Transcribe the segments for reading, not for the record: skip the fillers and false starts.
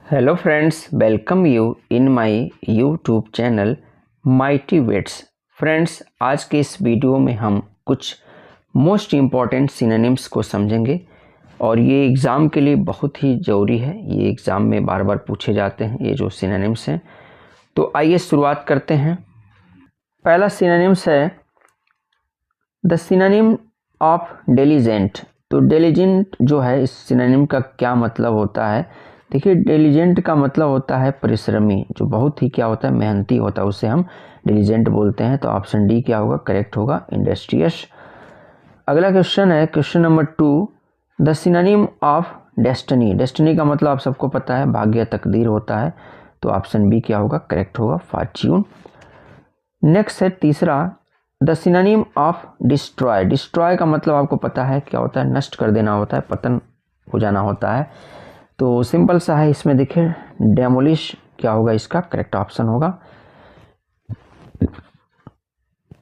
Hello friends, welcome you in my YouTube channel Mighty Weights. Friends, आज के इस video में हम कुछ मोस्ट इम्पॉर्टेंट सिनोनिम्स को समझेंगे और ये एग्ज़ाम के लिए बहुत ही ज़रूरी है। ये एग्ज़ाम में बार बार पूछे जाते हैं ये जो सिनोनिम्स हैं। तो आइए शुरुआत करते हैं। पहला सिनोनिम्स है द सिनोनिम ऑफ डिलीजेंट। तो डिलीजेंट जो है, इस सिनोनिम का क्या मतलब होता है? देखिए, डिलीजेंट का मतलब होता है परिश्रमी, जो बहुत ही क्या होता है, मेहनती होता है, उसे हम डिलीजेंट बोलते हैं। तो ऑप्शन डी क्या होगा, करेक्ट होगा, इंडस्ट्रियस। अगला क्वेश्चन है question number 2, the synonym of destiny. Destiny का मतलब आप सबको पता है, भाग्य, तकदीर होता है। तो ऑप्शन बी क्या होगा, करेक्ट होगा, फॉर्च्यून। नेक्स्ट है तीसरा, the synonym of destroy. Destroy का मतलब आपको पता है क्या होता है, नष्ट कर देना होता है, पतन हो जाना होता है। तो सिंपल सा है, इसमें देखिए डेमोलिश क्या होगा, इसका करेक्ट ऑप्शन होगा।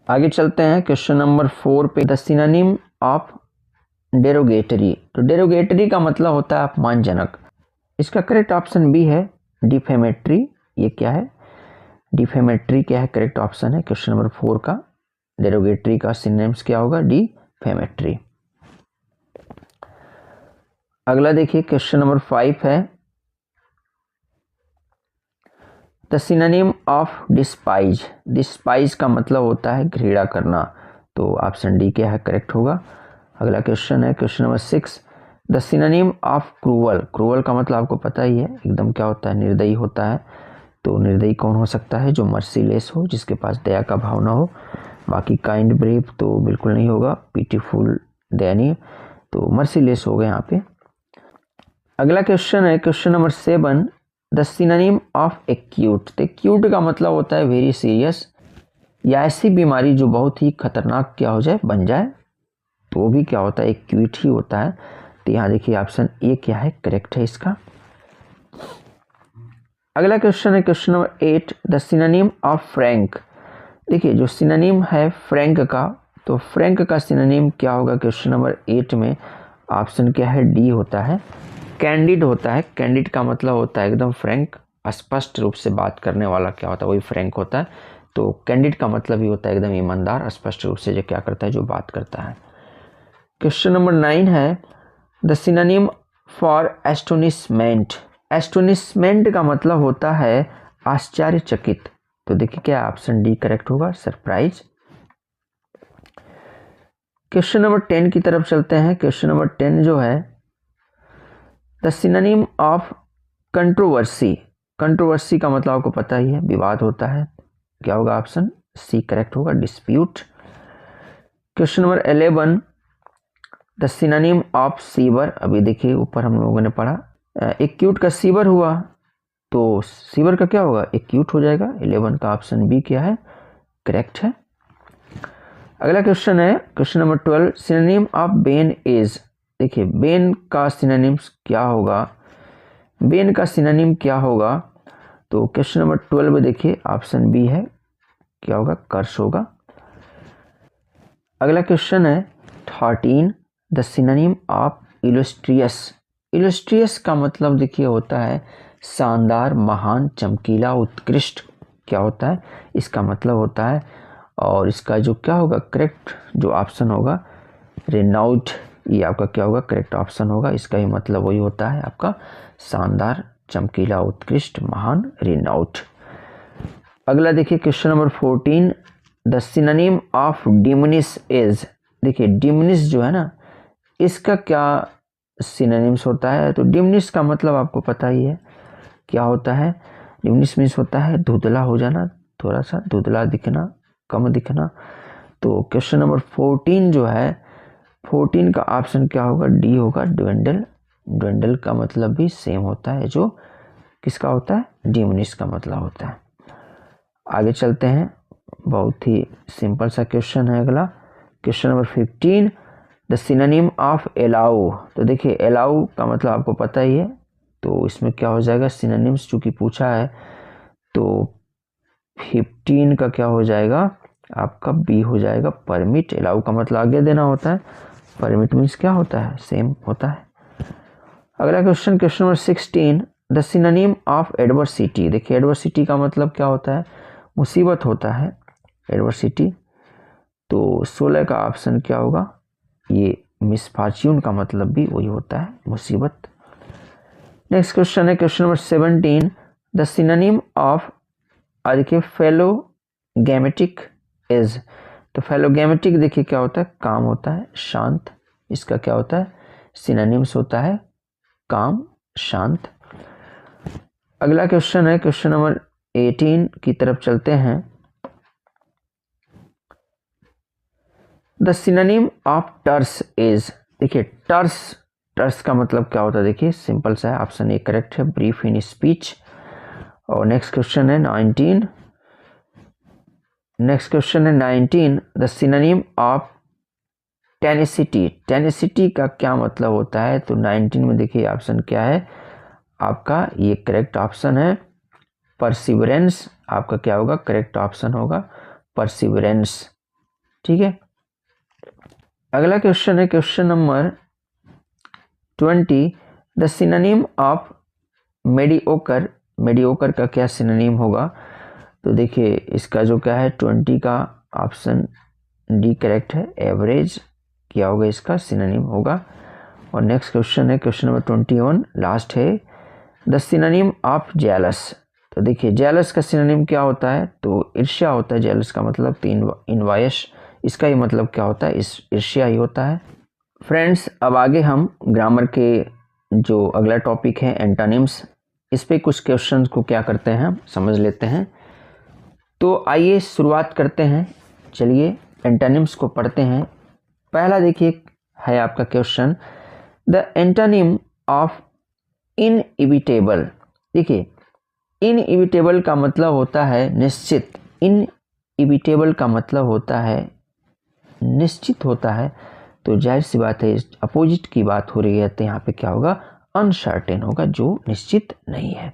आगे चलते हैं क्वेश्चन नंबर 4 पे, द सिनोनिम ऑफ डेरोगेटरी। तो डेरोगेटरी का मतलब होता है अपमानजनक। इसका करेक्ट ऑप्शन बी है, डिफेमेटरी। ये क्या है, डिफेमेटरी क्या है, करेक्ट ऑप्शन है क्वेश्चन नंबर 4 का। डेरोगेटरी का सिनोनिम्स क्या होगा, डिफेमेटरी। अगला देखिए क्वेश्चन नंबर 5 है, the synonym of despise. Despise का मतलब होता है घृणा करना। तो ऑप्शन डी क्या है, करेक्ट होगा। अगला क्वेश्चन है question number 6, the synonym of cruel. Cruel का मतलब आपको पता ही है, एकदम क्या होता है, निर्दयी होता है। तो निर्दयी कौन हो सकता है, जो मर्सीलेस हो, जिसके पास दया का भाव ना हो। बाकी काइंड, ब्रेव तो बिल्कुल नहीं होगा, पीटीफुल, दयनीय, तो मर्सीलेस हो गए यहाँ पे। अगला क्वेश्चन है question number 7, the synonym of acute. तो एक्यूट का मतलब होता है वेरी सीरियस, या ऐसी बीमारी जो बहुत ही खतरनाक क्या हो जाए, बन जाए, तो वो भी क्या होता है, एक्यूट ही होता है। तो यहाँ देखिए ऑप्शन ए क्या है, करेक्ट है इसका। अगला क्वेश्चन है question number 8, the synonym of Frank. देखिए जो सिनोनिम है फ्रैंक का, तो फ्रैंक का सिनोनिम क्या होगा क्वेश्चन नंबर 8 में, ऑप्शन क्या है, डी होता है, कैंडिड होता है। कैंडिड का मतलब होता है एकदम फ्रैंक, स्पष्ट रूप से बात करने वाला क्या होता है, वही फ्रैंक होता है। तो कैंडिड का मतलब ही होता है एकदम ईमानदार, स्पष्ट रूप से जो क्या करता है, जो बात करता है। क्वेश्चन नंबर 9 है, the synonym for astonishment. Astonishment का मतलब होता है आश्चर्यचकित। तो देखिए क्या ऑप्शन डी करेक्ट होगा, सरप्राइज। क्वेश्चन नंबर 10 की तरफ चलते हैं। क्वेश्चन नंबर 10 जो है, the synonym of controversy. Controversy का मतलब आपको पता ही है, विवाद होता है। क्या होगा, ऑप्शन सी करेक्ट होगा, dispute. Question number 11, the synonym of sewer. अभी देखिए ऊपर हम लोगों ने पढ़ा, एक्यूट का सीवर हुआ, तो सीवर का क्या होगा, एक्यूट हो जाएगा। 11 का ऑप्शन बी क्या है, करेक्ट है। अगला क्वेश्चन है question number 12, synonym of Ben is. देखिए बेन का सिनोनिम्स क्या होगा, बेन का सिनोनिम क्या होगा, तो क्वेश्चन नंबर 12 में देखिए ऑप्शन बी है, क्या होगा, कर्ष होगा। अगला क्वेश्चन है 13, the synonym of illustrious. Illustrious का मतलब देखिए होता है शानदार, महान, चमकीला, उत्कृष्ट, क्या होता है, इसका मतलब होता है। और इसका जो क्या होगा, करेक्ट जो ऑप्शन होगा, रेनाउड, ये आपका क्या होगा, करेक्ट ऑप्शन होगा। इसका ही मतलब वही होता है आपका शानदार, चमकीला, उत्कृष्ट, महान, रेनाउड। अगला देखिए question number 14, the synonym of diminish is. देखिए डिमिनिश जो है ना, इसका क्या सिनोनिम्स होता है, तो डिमिनिश का मतलब आपको पता ही है क्या होता है। डिमिनिश मीन्स होता है धुंधला हो जाना, थोड़ा सा धुंधला दिखना, कम दिखना। तो क्वेश्चन नंबर 14 जो है, 14 का ऑप्शन क्या होगा, डी होगा, ड्वेंडल। ड्वेंडल का मतलब भी सेम होता है, जो किसका होता है, डिमिनिश का मतलब होता है। आगे चलते हैं, बहुत ही सिंपल सा क्वेश्चन है अगला, question number 15, the synonym of allow. तो देखिए एलाउ का मतलब आपको पता ही है, तो इसमें क्या हो जाएगा, सिनोनिम्स चूंकि पूछा है, तो 15 का क्या हो जाएगा, आपका बी हो जाएगा, परमिट। एलाउ का मतलब आगे देना होता है, परमिट मीन्स क्या होता है, सेम होता है। अगला question question number 16, the synonym of adversity, देखिए एडवर्सिटी का मतलब क्या होता है, मुसीबत होता है एडवर्सिटी। तो 16 का ऑप्शन क्या होगा, ये मिसफॉर्च्यून का मतलब भी वही होता है, मुसीबत। नेक्स्ट क्वेश्चन है question number 17, the synonym of देखिए फेलोगैमेटिक इज, तो फेलोगैमेटिक देखिए क्या होता है, काम होता है, शांत, इसका क्या होता है, सिनोनिम्स होता है काम, शांत। अगला क्वेश्चन है क्वेश्चन नंबर 18 की तरफ चलते हैं। द सिनोनिम ऑफ टर्स इज, देखिए टर्स का मतलब क्या होता है, देखिए सिंपल सा है, ऑप्शन ए करेक्ट है, ब्रीफ इन स्पीच। और नेक्स्ट क्वेश्चन है 19, द सिनोनिम ऑफ टेनिसिटी, टेनिसिटी का क्या मतलब होता है, तो 19 में देखिए ऑप्शन क्या है आपका, ये करेक्ट ऑप्शन है परसिवरेंस, आपका क्या होगा, करेक्ट ऑप्शन होगा परसिवरेंस, ठीक है। अगला क्वेश्चन है question number 20, the synonym of mediocre, mediocre का क्या सिनोनिम होगा, तो देखिए इसका जो क्या है 20 का ऑप्शन डी करेक्ट है, एवरेज क्या होगा इसका सिनोनिम होगा। और नेक्स्ट क्वेश्चन है क्वेश्चन नंबर 21, लास्ट है, द सिनोनिम ऑफ जेलस, तो देखिए जेलस का सिनोनिम क्या होता है, तो ईर्ष्या होता है, जेलस का मतलब, तो इनवायस, इसका ही मतलब क्या होता है, इस ईर्ष्या ही होता है। फ्रेंड्स अब आगे हम ग्रामर के जो अगला टॉपिक है एंटोनिम्स, इस पे कुछ क्वेश्चंस को क्या करते हैं समझ लेते हैं। तो आइए शुरुआत करते हैं, चलिए एंटोनिम्स को पढ़ते हैं। पहला देखिए है आपका question, the antonym of inevitable, देखिए इनइविटेबल का मतलब होता है निश्चित, इनइविटेबल का मतलब होता है निश्चित होता है, तो जाहिर सी बात है अपोजिट की बात हो रही है, तो यहाँ पे क्या होगा, अनसर्टेन होगा, जो निश्चित नहीं है।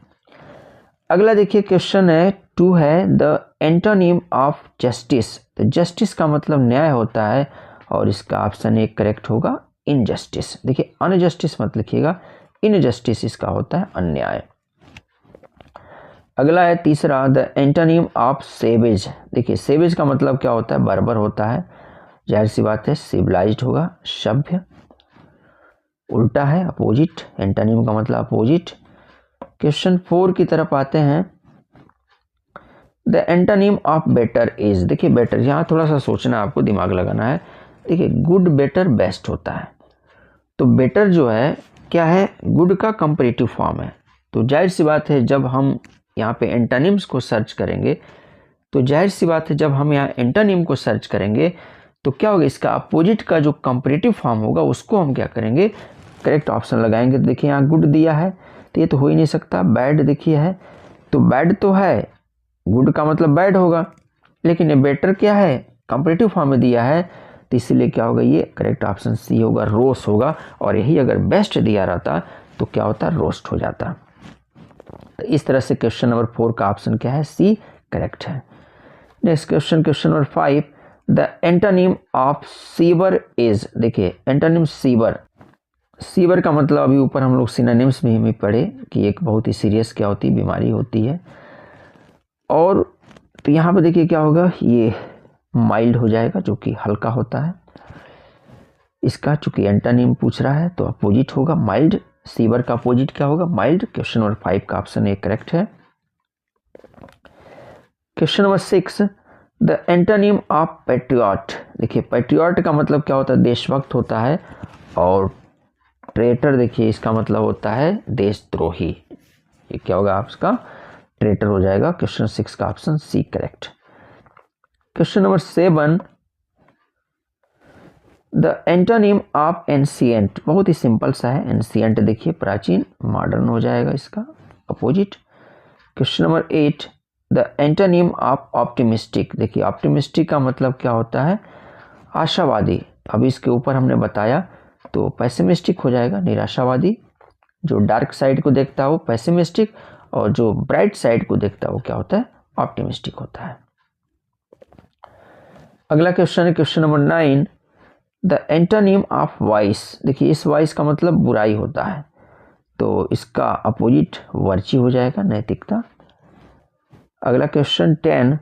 अगला देखिए क्वेश्चन है 2 है, द एंटोनिम ऑफ जस्टिस, तो जस्टिस का मतलब न्याय होता है, और इसका ऑप्शन एक करेक्ट होगा इनजस्टिस, देखिए अनजस्टिस मत लिखिएगा, इनजस्टिस इसका होता है अन्याय। अगला है तीसरा, द एंटोनिम ऑफ सेवेज, देखिए सेवेज का मतलब क्या होता है, बर्बर होता है, जाहिर सी बात है सिविलाइज्ड होगा, सभ्य, उल्टा है अपोजिट, एंटोनिम का मतलब अपोजिट। क्वेश्चन 4 की तरफ आते हैं, the antonym of better is, देखिए बेटर यहाँ थोड़ा सा सोचना आपको, दिमाग लगाना है, देखिए गुड बेटर बेस्ट होता है, तो बेटर जो है क्या है, गुड का कंपैरेटिव फॉर्म है, तो जाहिर सी बात है जब हम यहाँ पे एंटोनिम्स को सर्च करेंगे, तो जाहिर सी बात है जब हम यहाँ एंटोनिम को सर्च करेंगे तो क्या होगा, इसका अपोजिट का जो कंपैरेटिव फॉर्म होगा उसको हम क्या करेंगे, करेक्ट ऑप्शन लगाएंगे। तो देखिए यहाँ गुड दिया है, तो ये तो हो ही नहीं सकता, बैड देखिए है, तो बैड तो है, गुड का मतलब बैड होगा, लेकिन ये बेटर क्या है, कंपैरेटिव फॉर्म में दिया है, तो इसीलिए क्या होगा, ये करेक्ट ऑप्शन सी होगा, रोस्ट होगा, और यही अगर बेस्ट दिया रहता तो क्या होता, रोस्ट हो जाता। तो इस तरह से क्वेश्चन नंबर 4 का ऑप्शन क्या है, सी करेक्ट है। Next question, question number 5, the antonym of sewer is, देखिए एंटोनिम सीवर, सीवर का मतलब अभी ऊपर हम लोग सिनोनिम्स में ही पढ़े कि एक बहुत ही सीरियस क्या होती है, बीमारी होती है, और तो यहाँ पे देखिए क्या होगा, ये माइल्ड हो जाएगा जो कि हल्का होता है, इसका चूंकि एंटोनिम पूछ रहा है तो अपोजिट होगा माइल्ड, सीवर का अपोजिट क्या होगा, माइल्ड। क्वेश्चन नंबर 5 का ऑप्शन ए करेक्ट है। Question number 6, the antonym of patriot, देखिए पैट्रियट का मतलब क्या होता है, देशभक्त होता है, और ट्रेटर देखिए इसका मतलब होता है देशद्रोही, ये क्या होगा आपका, ट्रेटर हो जाएगा। क्वेश्चन 6 का option C correct. Question number 7, the antonym of ancient, बहुत ही सिंपल सा है, एंशिएंट देखिए प्राचीन, मॉडर्न हो जाएगा इसका opposite. Question number 8, the antonym of optimistic, देखिए ऑप्टिमिस्टिक का मतलब क्या होता है, आशावादी, अभी इसके ऊपर हमने बताया, तो पैसिमिस्टिक हो जाएगा, निराशावादी, जो डार्क साइड को देखता है वो पैसिमिस्टिक, और जो ब्राइट साइड को देखता है वो क्या होता है, ऑप्टिमिस्टिक होता है। अगला क्वेश्चन है question number 9, the antonym of vice, देखिए इस वाइस का मतलब बुराई होता है, तो इसका अपोजिट वर्च्यू हो जाएगा, नैतिकता। अगला question 10,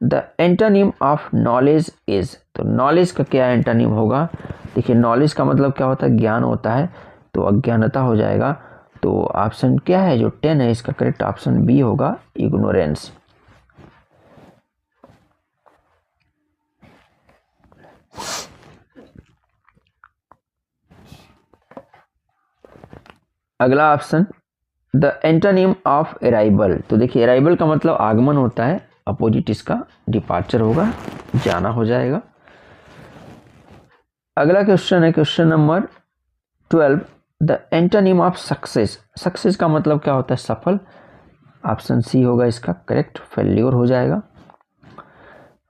the antonym of knowledge is. तो नॉलेज का क्या एंटोनिम होगा? देखिए नॉलेज का मतलब क्या होता है? ज्ञान होता है, तो अज्ञानता हो जाएगा। तो ऑप्शन क्या है जो 10 है, इसका करेक्ट ऑप्शन बी होगा, इग्नोरेंस। अगला option, the antonym of arrival. तो देखिए अराइवल का मतलब आगमन होता है, अपोजिट इसका डिपार्चर होगा, जाना हो जाएगा। अगला क्वेश्चन है question number 12, the antonym of success. Success का मतलब क्या होता है? सफल। ऑप्शन सी होगा इसका करेक्ट, फेल्योर हो जाएगा।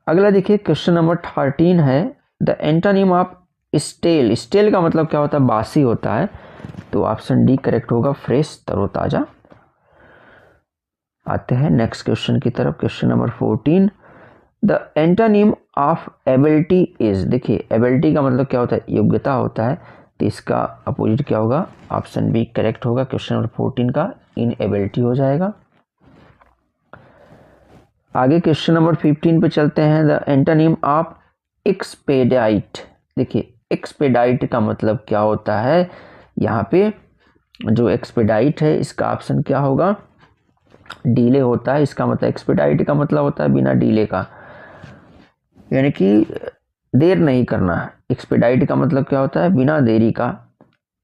अगला देखिए क्वेश्चन नंबर 13 है, the antonym of stale. Stale का मतलब क्या होता है? बासी होता है, तो ऑप्शन डी करेक्ट होगा, फ्रेश, तरोताजा। आते हैं नेक्स्ट क्वेश्चन की तरफ, question number 14, the antonym of ability is. देखिए एबिलिटी का मतलब क्या होता है? योग्यता होता है, तो इसका अपोजिट क्या होगा? ऑप्शन बी करेक्ट होगा, क्वेश्चन नंबर 14 का इनएबिलिटी हो जाएगा। आगे क्वेश्चन नंबर 15 पे चलते हैं, द एंटोनिम ऑफ एक्सपेडाइट। देखिए एक्सपेडाइट का मतलब क्या होता है? यहाँ पे जो एक्सपेडाइट है इसका ऑप्शन क्या होगा? डीले होता है। इसका मतलब एक्सपेडाइट का मतलब होता है बिना डीले का, यानी कि देर नहीं करना। एक्सपेडाइट का मतलब क्या होता है? बिना देरी का।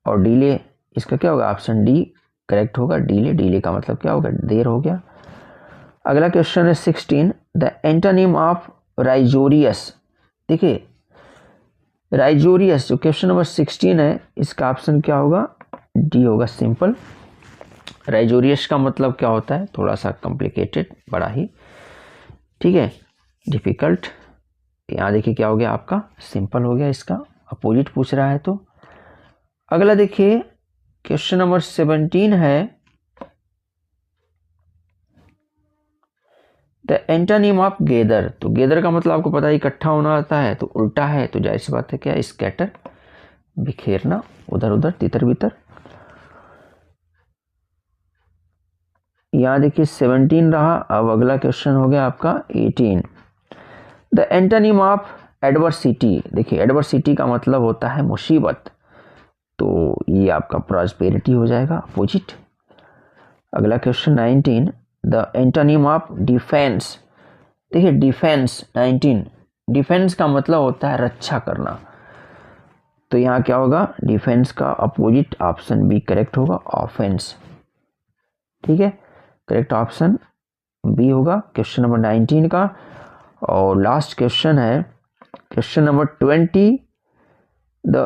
और डीले इसका क्या होगा? ऑप्शन डी करेक्ट होगा, डीले। डीले का मतलब क्या होगा? देर हो गया। अगला क्वेश्चन है 16, द एंटोनिम ऑफ राइजोरियस। देखिए राइजोरियस जो क्वेश्चन नंबर 16 है, इसका ऑप्शन क्या होगा? डी होगा, सिंपल। राइजोरियस का मतलब क्या होता है? थोड़ा सा कॉम्प्लिकेटेड, बड़ा ही, ठीक है, डिफिकल्ट। यहाँ देखिए क्या हो गया आपका? सिंपल हो गया, इसका अपोजिट पूछ रहा है तो। अगला देखिए क्वेश्चन नंबर 17 है, द एंटोनिम ऑफ गैदर। तो गैदर का मतलब आपको पता है इकट्ठा होना आता है, तो उल्टा है, तो जाहिर सी बात है क्या? स्कैटर, बिखेरना, उधर उधर, तितर बितर। यहाँ देखिए 17 रहा। अब अगला क्वेश्चन हो गया आपका 18, द एंटोनिम ऑफ एडवर्सिटी। देखिए एडवर्सिटी का मतलब होता है मुसीबत, तो ये आपका प्रॉस्पेरिटी हो जाएगा, अपोजिट। अगला question 19, the antonym of defence. देखिए डिफेंस 19, डिफेंस का मतलब होता है रक्षा करना, तो यहाँ क्या होगा? डिफेंस का अपोजिट ऑप्शन बी करेक्ट होगा, ऑफेंस। ठीक है, करेक्ट ऑप्शन बी होगा क्वेश्चन नंबर 19 का। और लास्ट क्वेश्चन है question number 20, the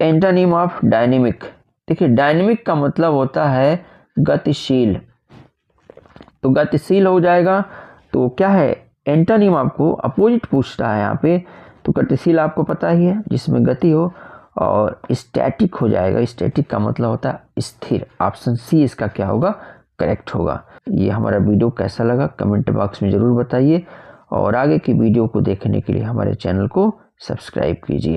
antonym of dynamic. देखिए डायनेमिक का मतलब होता है गतिशील, तो गतिशील हो जाएगा। तो क्या है? एंटोनिम आपको अपोजिट पूछता है यहाँ पे, तो गतिशील आपको पता ही है, जिसमें गति हो। और स्टैटिक हो जाएगा, स्टैटिक का मतलब होता है स्थिर। ऑप्शन सी इसका क्या होगा? करेक्ट होगा। ये हमारा वीडियो कैसा लगा कमेंट बॉक्स में ज़रूर बताइए, और आगे की वीडियो को देखने के लिए हमारे चैनल को सब्सक्राइब कीजिए।